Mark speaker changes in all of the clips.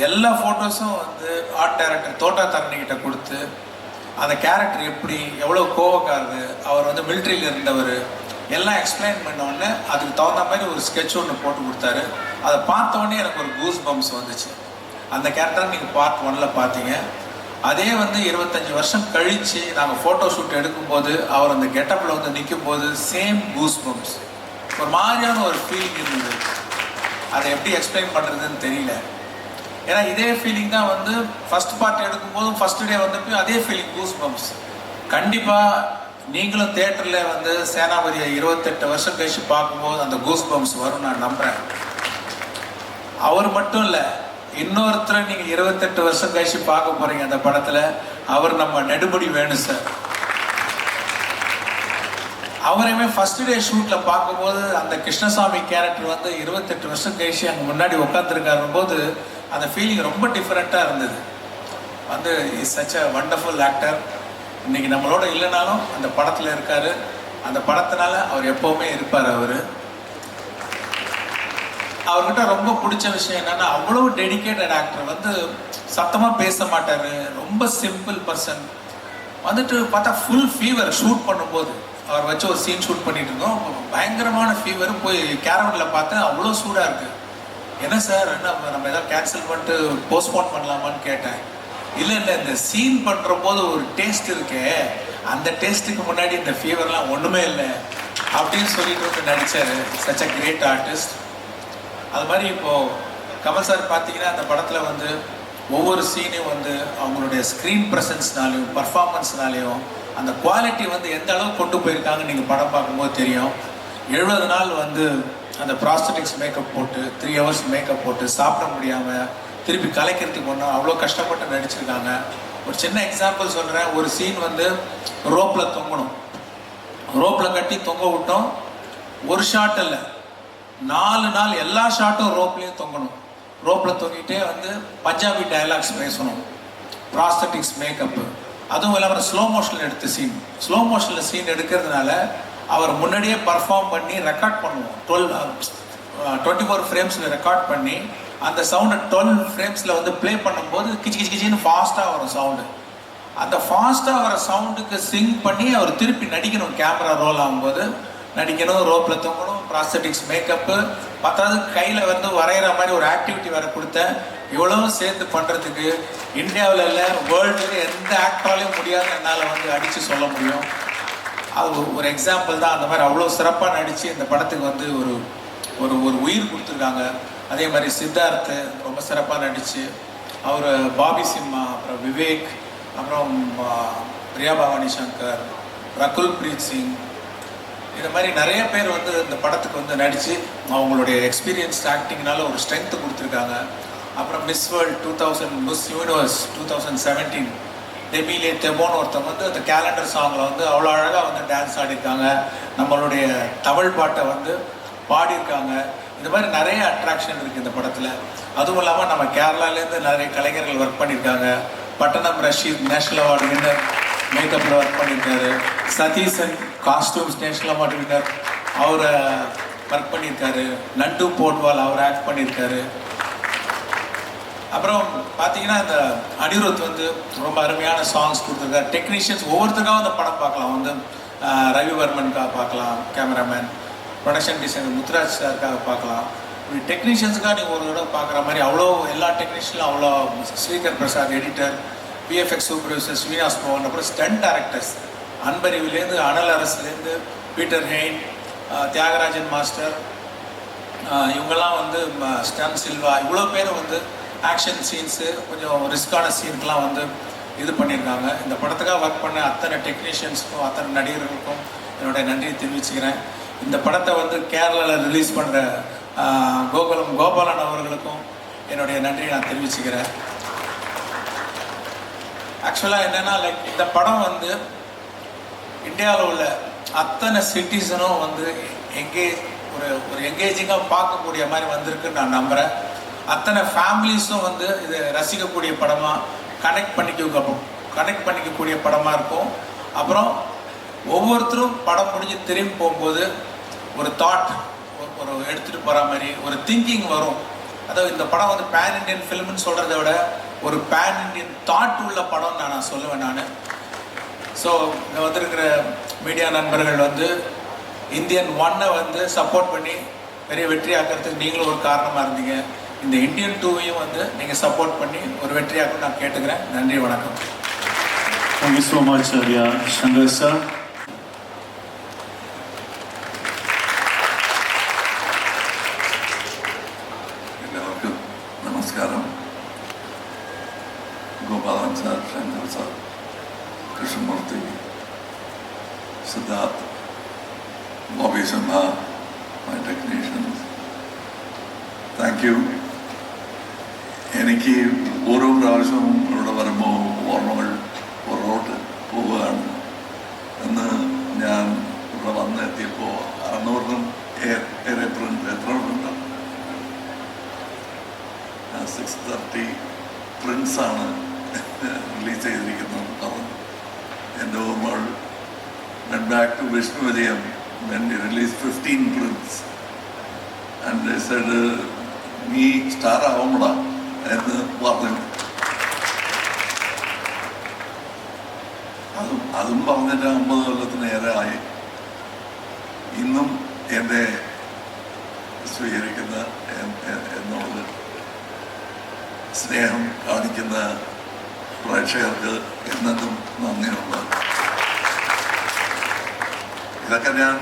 Speaker 1: எல்லா ஃபோட்டோஸும் வந்து art director தோட்டா தரணிக்கிட்ட கொடுத்து அந்த கேரக்டர் எப்படி எவ்வளோ கோவக்காரரு, அவர் வந்து மிலிட்ரியில் இருந்தவர் எல்லாம் எக்ஸ்பிளைன் பண்ணோடனே அதுக்கு தகுந்த மாதிரி ஒரு ஸ்கெட்ச் ஒன்று போட்டு கொடுத்தாரு. அதை பார்த்தோடனே எனக்கு ஒரு கூஸ் பம்ப்ஸ் வந்துச்சு. அந்த கேரக்டர் நீங்கள் பார்ட் 1ல் பார்த்தீங்க. அதே வந்து 25 வருஷம் கழித்து நாங்கள் ஃபோட்டோ ஷூட் எடுக்கும்போது அவர் அந்த கெட்டப்பில் வந்து நிற்கும் போது சேம் கூஸ் பம்ப்ஸ், ஒரு மாதிரியான ஒரு ஃபீலிங் இருந்தது. அதை எப்படி எக்ஸ்பிளைன் பண்ணுறதுன்னு தெரியல. ஏன்னா இதே ஃபீலிங் தான் வந்து ஃபர்ஸ்ட் பார்ட் எடுக்கும்போதும் ஃபர்ஸ்ட் டே வந்தப்போ அதே ஃபீலிங் கூஸ் பம்ப்ஸ். கண்டிப்பாக நீங்களும் தேட்டரில் வந்து சேனாபதியை 28 வருஷம் கழிச்சு பார்க்கும்போது அந்த கூஸ் பம்ப்ஸ் வரும் நான் நம்புகிறேன். அவர் மட்டும் இல்லை, இன்னொருத்தரை நீங்கள் 28 வருஷம் கழிச்சு பார்க்க போகிறீங்க அந்த படத்தில். அவர் நம்ம நெடுமுடி வேணு சார். அவரையுமே ஃபர்ஸ்ட் டே ஷூட்டில் பார்க்கும்போது அந்த கிருஷ்ணசாமி கேரக்டர் வந்து 28 வருஷம் கழிச்சு அங்கே முன்னாடி உட்காந்துருக்காரும் போது அந்த ஃபீலிங் ரொம்ப டிஃப்ரெண்ட்டாக இருந்தது. வந்து is such a wonderful actor. இன்னைக்கு நம்மளோட இல்லைனாலும் அந்த படத்தில் இருக்காரு. அந்த படத்தினால அவர் எப்போவுமே இருப்பார். அவர்கிட்ட ரொம்ப பிடிச்ச விஷயம் என்னன்னா, அவ்வளோ டெடிக்கேட்டட் ஆக்டர். வந்து சத்தமாக பேச மாட்டார், ரொம்ப சிம்பிள் பர்சன். வந்துட்டு பார்த்தா ஃபுல் ஃபீவர். ஷூட் பண்ணும்போது அவர் வச்சு ஒரு சீன் ஷூட் பண்ணிட்டு இருந்தோம். பயங்கரமான ஃபீவர். போய் கேரவனில் பார்த்தேன், அவ்வளோ சூடாக இருக்குது. என்ன சார், என்ன நம்ம எதாவது கேன்சல் பண்ணிட்டு போஸ்ட்போன் பண்ணலாமான்னு கேட்டேன். இல்லை இந்த சீன் பண்ணுற போது ஒரு டேஸ்ட் இருக்கே, அந்த டேஸ்ட்டுக்கு முன்னாடி இந்த ஃபீவர்லாம் ஒன்றுமே இல்லை அப்படின்னு சொல்லிட்டு வந்து நடித்தார். Such a great artist. அது மாதிரி இப்போது கமல் சார் பார்த்தீங்கன்னா அந்த படத்தில் வந்து ஒவ்வொரு சீனையும் வந்து அவங்களுடைய ஸ்க்ரீன் ப்ரெசன்ஸ்னாலையும் பர்ஃபார்மன்ஸ்னாலையும் அந்த குவாலிட்டி வந்து எந்த அளவுக்கு கொண்டு போயிருக்காங்கன்னு நீங்கள் படம் பார்க்கும்போது தெரியும். 70 நாள் வந்து அந்த ப்ராஸ்தட்டிக்ஸ் மேக்கப் போட்டு 3 hours மேக்கப் போட்டு சாப்பிட முடியாமல் திருப்பி கலைக்கிறதுக்கு ஒன்றும் அவ்வளோ கஷ்டப்பட்டு நடிச்சிருக்காங்க. ஒரு சின்ன எக்ஸாம்பிள் சொல்கிறேன். ஒரு சீன் வந்து ரோப்பில் தொங்கணும். ரோப்பில் கட்டி தொங்க விட்டோம். ஒரு ஷாட் இல்லை, 4 நாள் எல்லா ஷாட்டும் ரோப்லேயும் தொங்கணும். ரோப்பில் தொங்கிட்டே வந்து பஞ்சாபி டயலாக்ஸ் பேசணும். ப்ராஸ்தட்டிக்ஸ் மேக்கப்பு, அதுவும் இல்லாமல் ஸ்லோ மோஷனில் எடுத்த சீன். ஸ்லோ மோஷனில் சீன் எடுக்கிறதுனால அவர் முன்னாடியே பர்ஃபார்ம் பண்ணி ரெக்கார்ட் பண்ணுவோம். 24 ஃப்ரேம்ஸில் ரெக்கார்ட் பண்ணி அந்த சவுண்டை 12 ஃப்ரேம்ஸில் வந்து ப்ளே பண்ணும்போது கிச்சி கிச்சி கிச்சின்னு ஃபாஸ்ட்டாக வரும் சவுண்டு. அந்த ஃபாஸ்ட்டாக வர சவுண்டுக்கு சிங் பண்ணி அவர் திருப்பி நடிக்கணும். கேமரா ரோல் ஆகும்போது நடிக்கணும், ரோப்பில் தொங்கணும், ப்ராஸ்தட்டிக்ஸ் மேக்கப்பு, பத்தாவது கையில் வந்து வரைகிற மாதிரி ஒரு ஆக்டிவிட்டி வேறு கொடுத்தேன். இவ்வளவும் சேர்த்து பண்ணுறதுக்கு இந்தியாவில் இல்லை, வேர்ல்டுல எந்த ஆக்டராலையும் முடியாது என்னால் வந்து அடித்து சொல்ல முடியும். அது ஒரு எக்ஸாம்பிள் தான். அந்த மாதிரி அவ்வளோ சிறப்பாக நடித்து இந்த படத்துக்கு வந்து ஒரு ஒரு ஒரு உயிர் கொடுத்துருக்காங்க. அதே மாதிரி சித்தார்த்து ரொம்ப சிறப்பாக நடித்து அவர், பாபி சிம்மா, அப்புறம் விவேக், அப்புறம் பிரியா பவானி சங்கர், ரகுல் பிரீத் சிங், இந்த மாதிரி நிறைய பேர் வந்து இந்த படத்துக்கு வந்து நடித்து அவங்களுடைய எக்ஸ்பீரியன்ஸ் ஆக்டிங்னால ஒரு ஸ்ட்ரென்த்து கொடுத்துருக்காங்க. அப்புறம் மிஸ் வேர்ல்ட் 2000, மிஸ் யூனிவர்ஸ் 2017 டெமிலே தெபோன்னு ஒருத்தவங்க வந்து அந்த கேலண்டர் சாங்கில் வந்து அவ்வளோ அழகாக வந்து டான்ஸ் ஆடிருக்காங்க. நம்மளுடைய தமிழ் பாட்டை வந்து பாடியிருக்காங்க. இந்த மாதிரி நிறைய அட்ராக்ஷன் இருக்குது இந்த படத்தில். அதுவும் இல்லாமல் நம்ம கேரளாலேருந்து நிறைய கலைஞர்கள் ஒர்க் பண்ணியிருக்காங்க. Pattanam Rasheed national award winner மேக்கப்பில் ஒர்க் பண்ணியிருக்காரு. Satheesan costumes national award winner, அவரை ஒர்க் பண்ணியிருக்காரு. நண்டு போட்வால் அவர் ஆக்ட் பண்ணியிருக்காரு. அப்புறம் பார்த்தீங்கன்னா இந்த அனிருத் வந்து ரொம்ப அருமையான சாங்ஸ் கொடுத்துருக்காரு. டெக்னீஷியன்ஸ் ஒவ்வொருத்தருக்காகவும் அந்த படம் பார்க்கலாம். வந்து ரவிவர்மனுக்காக பார்க்கலாம், கேமராமேன், ப்ரொடக்ஷன் டிசைனர் முத்துராஜ் சாருக்காக பார்க்கலாம். இப்படி டெக்னீஷியன்ஸுக்காக நீங்கள் ஒரு தடவை பார்க்குற மாதிரி அவ்வளோ எல்லா டெக்னீஷியனும் அவ்வளோ, Srikar Prasad editor, VFX supervisor Srinivas மோகன், அப்புறம் ஸ்டண்ட் டேரக்டர்ஸ் அன்பறிவிலேருந்து அனல் அரசுலேருந்து பீட்டர் ஹெயின், தியாகராஜன் மாஸ்டர், இவங்கெல்லாம் வந்து ஸ்டன் சில்வா, இவ்வளோ பேர் வந்து ஆக்ஷன் சீன்ஸு கொஞ்சம் ரிஸ்கான சீனுக்கெலாம் வந்து இது பண்ணியிருக்காங்க. இந்த படத்துக்காக ஒர்க் பண்ண அத்தனை டெக்னீஷியன்ஸுக்கும் அத்தனை நடிகர்களுக்கும் என்னுடைய நன்றியை தெரிவிச்சுக்கிறேன். இந்த படத்தை வந்து கேரளாவில் ரிலீஸ் பண்ணுற கோபாலன் அவர்களுக்கும் என்னுடைய நன்றியை நான் தெரிவிச்சுக்கிறேன். ஆக்சுவலாக என்னென்னா, லைக் இந்த படம் வந்து இந்தியாவில் உள்ள அத்தனை சிட்டிசனும் வந்து ஒரு எங்கேஜிங்காக பார்க்கக்கூடிய மாதிரி வந்திருக்குன்னு நான் நம்புகிறேன். அத்தனை ஃபேமிலிஸும் வந்து இதை ரசிக்கக்கூடிய படமாக கனெக்ட் பண்ணிக்கக்கூடிய படமாக இருக்கும். அப்புறம் ஒவ்வொருத்தரும் படம் முடிஞ்சு திரும்பி போகும்போது ஒரு தாட் ஒரு எடுத்துகிட்டு போகிற மாதிரி ஒரு திங்கிங் வரும். அதாவது இந்த படம் வந்து பேன் இண்டியன் ஃபிலிம்னு சொல்கிறத விட ஒரு பேன் இண்டியன் தாட் உள்ள படம் நான் சொல்லுவேன் நான். ஸோ இங்கே வந்திருக்கிற மீடியா நண்பர்கள் வந்து இந்தியன் 1 வந்து சப்போர்ட் பண்ணி பெரிய வெற்றி ஆக்கிறதுக்கு நீங்களும் ஒரு காரணமாக இருந்தீங்க. இந்த இந்தியன் 2வையும் வந்து நீங்கள் சப்போர்ட் பண்ணி ஒரு வெற்றியாக்க நான் கேட்டுக்கிறேன். நன்றி, வணக்கம்.
Speaker 2: Thank you so much, Shankar sir.
Speaker 3: എല്ലാവർക്കും നമസ്കാരം. Gopalan sir, Shankar sir, Krishnamurthy, Siddharth, Bobby Simha, my technicians, thank you. എനിക്ക് ഓരോ പ്രാവശ്യവും ഇവിടെ വരുമ്പോൾ ഓർമ്മകൾ പുറകോട്ട് പോവുകയാണ്. എന്ന് ഞാൻ ഇവിടെ വന്നെത്തിയപ്പോൾ 600 ഏറെ പ്രിന്റ്, എത്ര പ്രിന്റ്? 630 പ്രിന്റ്സാണ് റിലീസ് ചെയ്തിരിക്കുന്നത് പറഞ്ഞു. എൻ്റെ ഓർമ്മകൾ went back to Vishnu Vijayam when he released 15 prints and they said നീ സ്റ്റാർ ആവുമ്പോടാ എന്ന് പറഞ്ഞു. അതും പറഞ്ഞിട്ട് 50 കൊല്ലത്തിനേറെ ആയി. ഇന്നും എന്നെ സ്വീകരിക്കുന്ന എന്നോട് സ്നേഹം കാണിക്കുന്ന പ്രേക്ഷകർക്ക് എന്നും നന്ദിയുണ്ട്. ഇതൊക്കെ ഞാൻ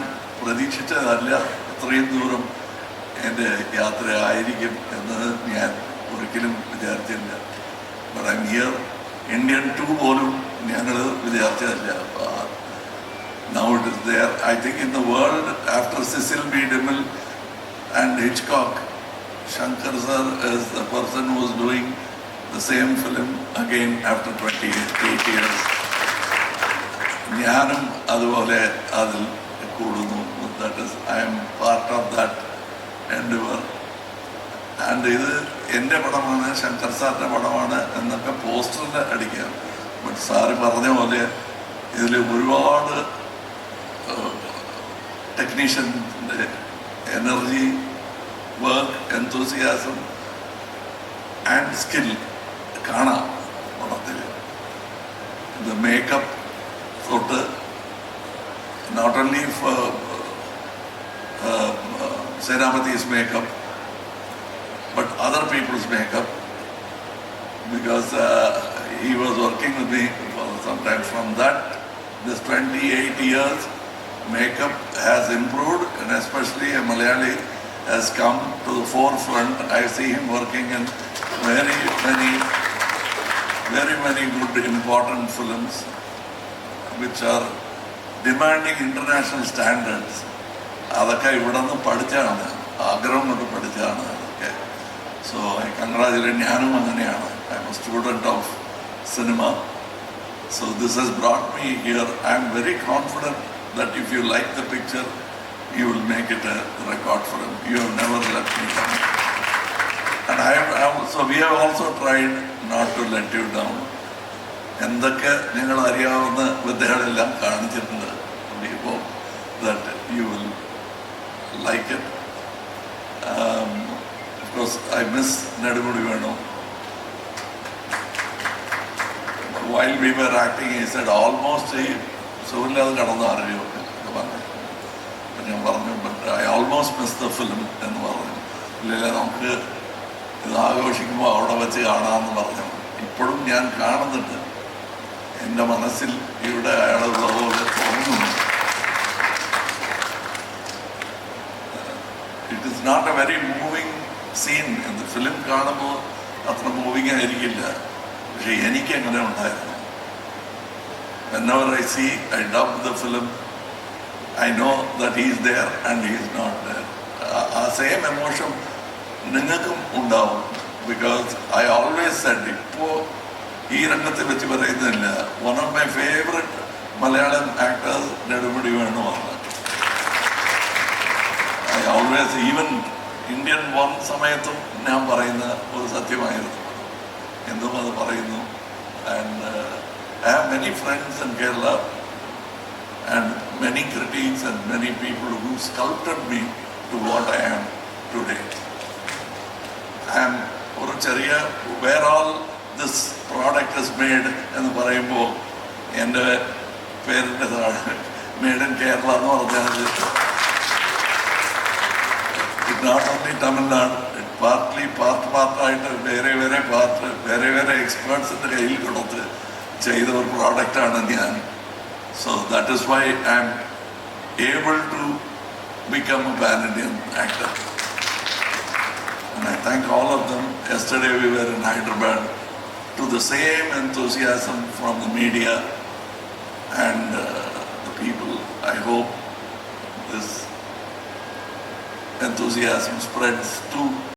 Speaker 3: പ്രതീക്ഷിച്ചതല്ല, ഇത്രയും ദൂരം എൻ്റെ യാത്ര ആയിരിക്കും എന്ന് ഞാൻ ഒരിക്കലും വിചാരിച്ചില്ല. But I am here. Indian 2 പോലും ഞങ്ങൾ വിചാരിച്ചതല്ല. Now it is there. I think in the world, after Cecil B. DeMille and Hitchcock, Shankar sir is the person who is doing the same film again after 28 years. ഞാനും അതുപോലെ അതിൽ കൂടുന്നു. That is, I am part of that endeavor. And ഇത് എൻ്റെ പടമാണ്, ശങ്കർ സാറിൻ്റെ പടമാണ് എന്നൊക്കെ പോസ്റ്ററിൽ അടിക്കാം. ബട്ട് സാറ് പറഞ്ഞ പോലെ ഇതിൽ ഒരുപാട് ടെക്നീഷ്യൻ്റെ energy, work, enthusiasm and skill കാണാം പടത്തിൽ. ഇത് മേക്കപ്പ് തൊട്ട് not only for Senapati's makeup but other people's makeup, because he was working with me for some time. From that, this 28 years, makeup has improved, and especially a Malayali has come to the forefront. I see him working in very many good important films which are demanding international standards. അതൊക്കെ ഇവിടെ നിന്ന് പഠിച്ചാണ്, ആഗ്രഹം കൊണ്ട് പഠിച്ചാണ് അതൊക്കെ. So I congratulate. ഞാനും അങ്ങനെയാണ്. I am a student of cinema. So this has brought me here. I am very confident that if you like the picture you will make it a record film. You have never let me down. And so we have also tried not to let you down. എന്തൊക്കെ നിങ്ങൾ അറിയാവുന്ന വിദ്യകളെല്ലാം കാണിച്ചിട്ടുണ്ട്. We hope that you will like it. Of course, I miss Nedumudi Venu. While we were acting, he said almost സുഖമില്ലാതെ കടന്നു അറിയുമൊക്കെ പറഞ്ഞു. ഞാൻ പറഞ്ഞു, but I almost miss the film എന്ന് പറഞ്ഞു. ഇല്ലല്ലേ, നമുക്ക് ഇത് ആഘോഷിക്കുമ്പോൾ അവിടെ വെച്ച് കാണാമെന്ന് പറഞ്ഞു. ഇപ്പോഴും ഞാൻ കാണുന്നുണ്ട്. എൻ്റെ മനസ്സിൽ ഇവിടെ അയാളുള്ള പോലെ തോന്നുന്നു. It is not a very moving scene. In the film കാണുമ്പോൾ അത്ര മൂവിങ് ആയിരിക്കില്ല. പക്ഷെ എനിക്ക് അങ്ങനെ ഉണ്ടായിരുന്നു. Whenever I see, I dub the film, I know that he is there and he is not there. ആ സെയിം എമോഷൻ നിങ്ങൾക്കും ഉണ്ടാവും. ബിക്കോസ് ഐ ഓൾവേസ് സെഡ്, ഇപ്പോൾ ഈ രംഗത്തെ വെച്ച് പറയുന്നില്ല, one of my favourite Malayalam actors Nedumudi വേണുവാണ്. ഐ ഓൾവേസ്, ഈവൻ ഇന്ത്യൻ 1 സമയത്തും ഞാൻ പറയുന്ന ഒരു സത്യമായിരുന്നു. എന്നും അത് പറയുന്നു. And I have many friends in Kerala and many critics and many people who sculpted me to what I am today. I'm ഒരു ചെറിയ where all this product is made എന്ന് പറയുമ്പോൾ എൻ്റെ പേരിൻ്റെ താഴെ മെയ്ഡ് ഇൻ കേരള എന്ന് പറഞ്ഞാൽ it not only Tamil Nadu, it പാർട്ടായിട്ട് വേറെ എക്സ്പേർട്സിൻ്റെ കയ്യിൽ കൊടുത്ത് ചെയ്ത ഒരു പ്രോഡക്റ്റാണ് ഞാൻ. So that is why I am able to become a pan-Indian actor. And I thank all of them. Yesterday we were in Hyderabad to the same enthusiasm from the media and the people. I hope this enthusiasm spreads to